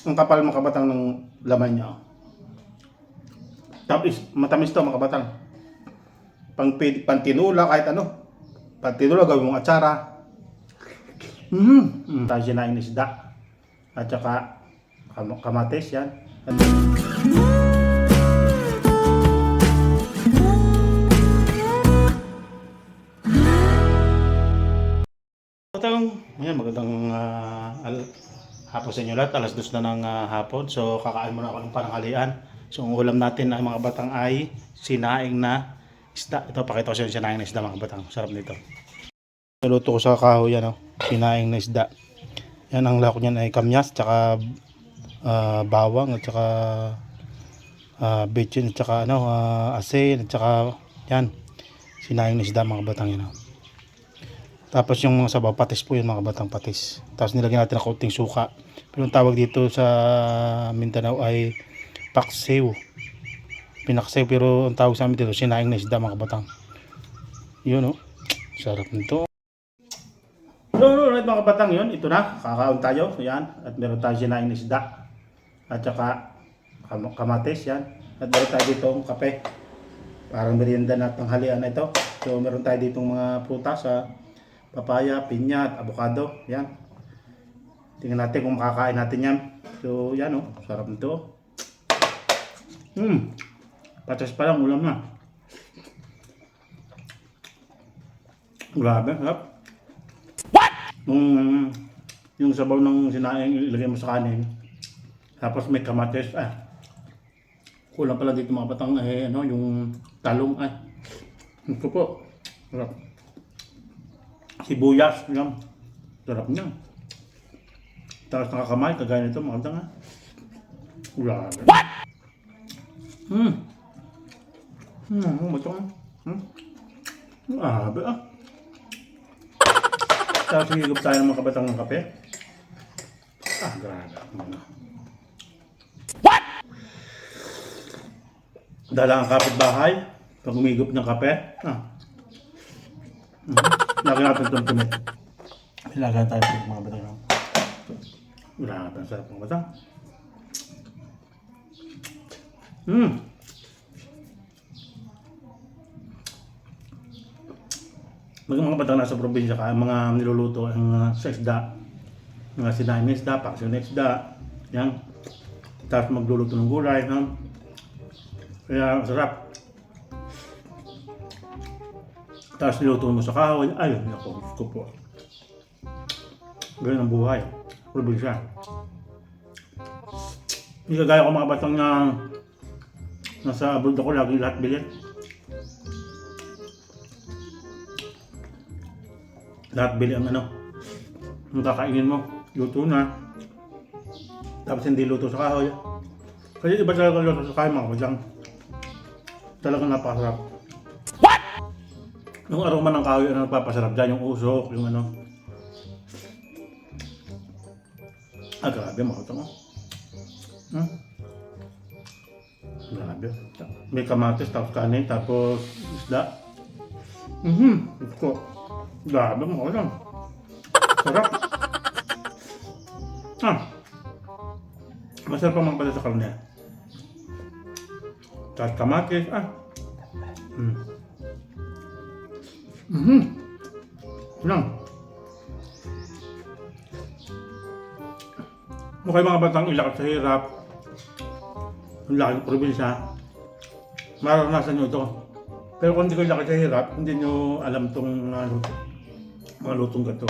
Ang kapal mga kabatang ng laman niya. Tapos matamis to mga kabatang. Pantinula kahit ano. Pantinula gawin mong atsara. Tayo sinaing isda. At saka kamatis yan. At magandang hapon sa inyo lahat. Alas 2 na ng hapon. So kakain muna ako ng pananghalian. So ang ulam natin na mga batang ay sinaing na isda. Ito pakita ko sa inyo sinaing na isda mga batang. Sarap nito. Naluto ko sa kahoy yan, sinaing na isda. Yan ang lako niyan ay kamyas, tsaka bawang, at tsaka betchin, at tsaka asin, at tsaka yan sinaing na isda mga batang yan. Tapos yung mga sabaw, patis po yun mga batang, patis. Tapos nilagyan natin ng kaunting suka. Pero ang tawag dito sa Mindanao ay paksiw. Pinaksew, pero ang tawag sa amin dito sinaing na isda mga batang. Yun sarap nito. So, right mga batang, yun, ito na, kakaon tayo, yan, at meron tayo sinaing na isda, at saka kamatis, yan, at meron tayo ditong kape, parang merienda na tanghalian na ito. So, meron tayo ditong mga prutas, papaya, pinya, at avocado, yan. Tingnan natin kung makakain natin yan. So, yan sarap nito. Patas pa lang, ulam na. Grabe, sarap. Yung sabaw ng sinaing ilagay mo sa kanin, tapos may kamatis, kulang pala dito mga batang, yung talong, ito po, sarap. Sibuyas, yan, sarap niya. Tapos nakakamay, kagaya nito mga batang, grabe. What? Matang, grabe Tapos higop tayo ng mga kabatang ng kape. Grabe. What? Dala ang kapitbahay. Pag umigop ng kape. Lagyan natin itong tumit. Ilagyan tayo ng mga kabatang. Grabe. Ang sarap ng kabatang. Mga batang nasa probinsya ka, mga niluluto ang sa isda, mga sinaing na isda, paksiw na isda, yan. Tapos magluluto ng gulay, kaya sarap. Tapos niluto mo sa kahoy, ayun, naku, gusto po. Ganyan ang buhay, probinsya. Hindi kagaya ko mga batang na nasa abroad ako, lagi lahat bilhin. Lahat bili ang ang kakainin mo, luto na. Tapos hindi luto sa kahoy. Kasi iba talaga luto sa kahoy mga kabatang. Talagang napakasarap. What? Yung aroma ng kahoy ang nagpapasarap dyan, yung usok, yung grabe mga kabatang. Grabe. May kamatis, tapos kanin, tapos isda. Ito. Grabe mo lang. Sarap. Masarap ang mga pala sa karne. Tapos kamatis. Lang. Mukha yung mga batang ilakad sa hirap. Ang laki ng probinsya. Maranasan nyo ito. Pero kung hindi ko ilakad sa hirap, hindi nyo alam itong mga lutong gato.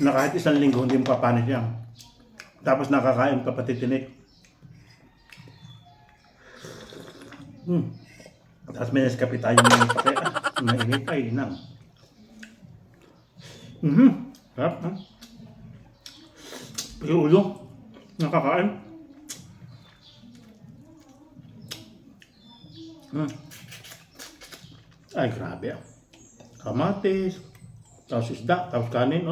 Na kahit isang linggo hindi mo papanit yan. Tapos nakakain ka pati tinik. Tapos may naskapi tayo ng kape. Mainit ay inang. Sarap. Yung ulo. Nakakain. Ay grabe kamatis, tapos isda, tapos kanin,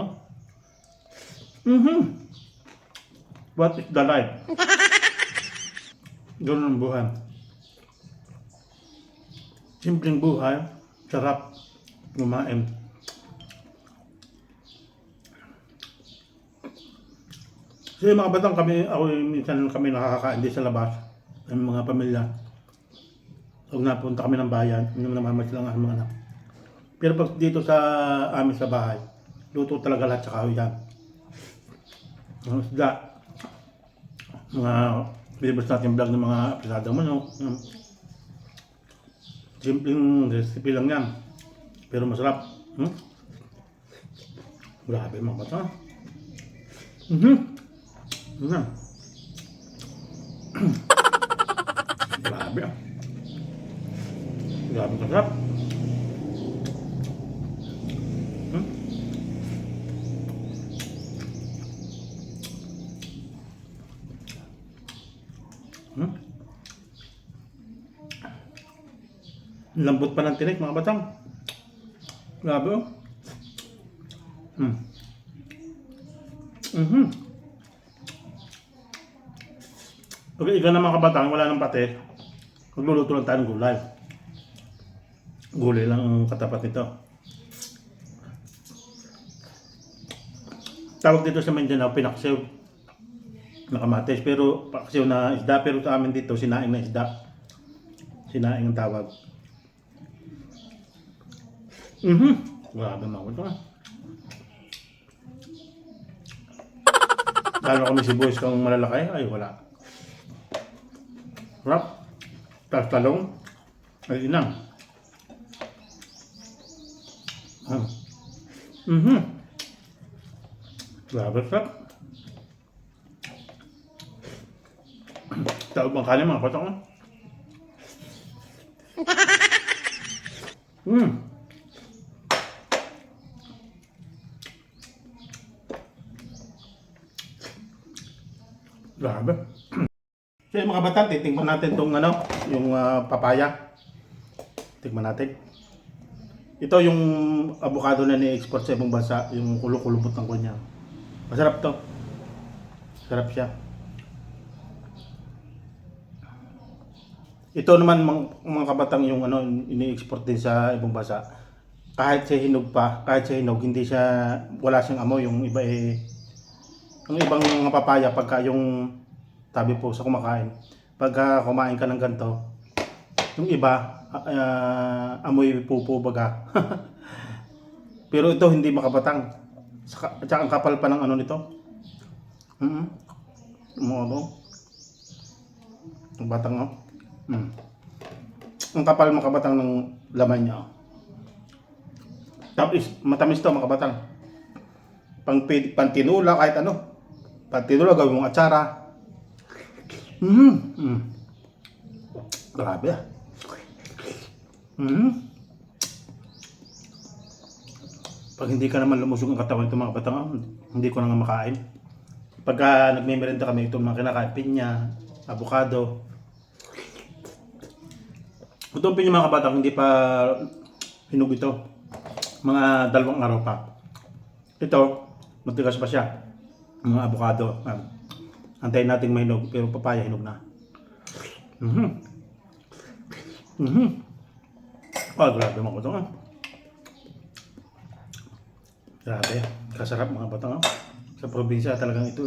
What is the life? Ganun ang buhay. Simpleng buhay, sarap kumain. Kasi mga batang kami, ako minsan kami nakakakain din sa labas. Ang mga pamilya. Pag napunta kami ng bayan, yung namamasyal lang ang mga anak. Pero pag dito sa amin sa bahay, luto talaga lahat sa kahoy yan. Ang isda, mga bilibos natin vlog ng mga apisadong manok. Simpleng recipe lang yan. Pero masarap. Grabe mga bata. Grabe ah. Grabe masarap. Lambot pa ng tinik mga batang. Grabe oh. Pag ikaw na mga kabatang, wala nang pate, magluluto lang tayo ng gulay. Gulay lang ang katapat nito. Tawag dito sa Mindanao, pinaksiw na kamatis. Pero paksiw na isda, pero sa amin dito, sinaing na isda. Sinaing ang tawag. Grabe mga ito. Lalo kami si boys kung malalaki, ay wala. Rap, tas talong, ay inang. Grabe sarap. Tawag bang kanin mga patong. Grabe. So yung mga bata, titingnan natin itong yung papaya. Tingnan natin. Ito yung avocado na ni-export sa ibang bansa, yung kulo-kulubot ng kanya. Masarap to. Sarap siya. Ito naman mga kabatang yung ini-export din sa ibang bansa. Kahit sa hinog pa, kahit sa hinog, hindi siya, wala siyang amoy. Yung iba yung ibang mga papaya, pagka yung tabi po sa kumakain, pagka kumain ka ng ganito, yung iba, amoy pupo baga. Pero ito hindi makabatang. At saka ang kapal pa ng nito. Ang batang ang kapal makabatang ng laman niya. Tapos matamis to makabatang. Pantinula kahit ano. Pantinula gawin mong atsara. Grabe ah. Pag hindi ka naman lumusog ang katawan ito mga batang, hindi ko na nga makain. Pagka nagme-merenda kami, itong mga kinakain, pinya, avocado. Itong pinya mga kabatang, hindi pa hinog ito. Mga 2 araw pa. Ito, matigas pa siya. Mga avocado. Antayin natin mahinog, pero papaya hinog na. Grabe mga batang. Grabe, kasarap mga batang. Sa probinsya talagang ito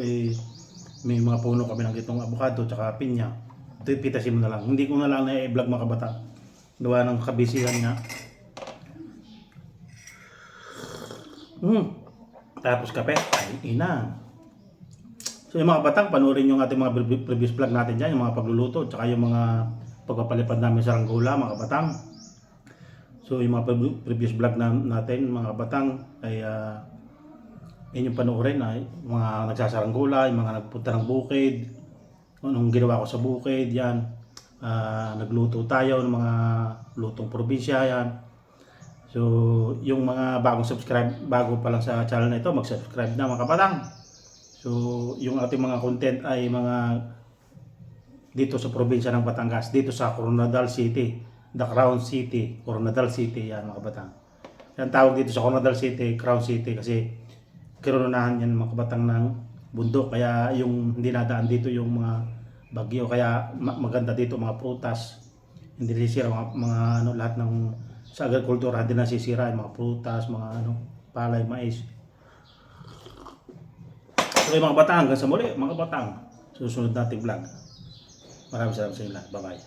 may mga puno kami ng itong avocado tsaka pinya. Ito pitasin mo na lang. Hindi ko na lang na-vlog mga kabatang. Gawa ng kabisihan nga. Tapos kape, ay inang. So yung mga batang, panoorin yung ating mga previous vlog natin dyan, yung mga pagluluto, tsaka yung mga pagpapalipad namin sa Rangola, mga batang. So yung mga previous vlog natin, mga batang, ay inyong panoorin, mga nagsasaranggola, yung mga nagpunta ng bukid, anong ginawa ko sa bukid, yan. Nagluto tayo ng mga lutong probinsya, yan. So yung mga bago pa lang sa channel na ito, mag-subscribe na mga kabatang. So, yung ating mga content ay mga dito sa probinsya ng Batangas, dito sa Coronadal City, the Crown City, Coronadal City, yan mga kabatang. Yan tawag dito sa Coronadal City, Crown City kasi kinunahan yan mga kabatang ng bundok, kaya yung hindi nadaan dito yung mga bagyo, kaya maganda dito mga prutas, hindi nasisira mga lahat ng sa agrikultura, hindi nasisira yung mga prutas, mga palay, mais. Okay mga batang, hanggang sa muli mga batang. Susunod nating vlog. Maraming salamat sa inyo lahat. Bye-bye.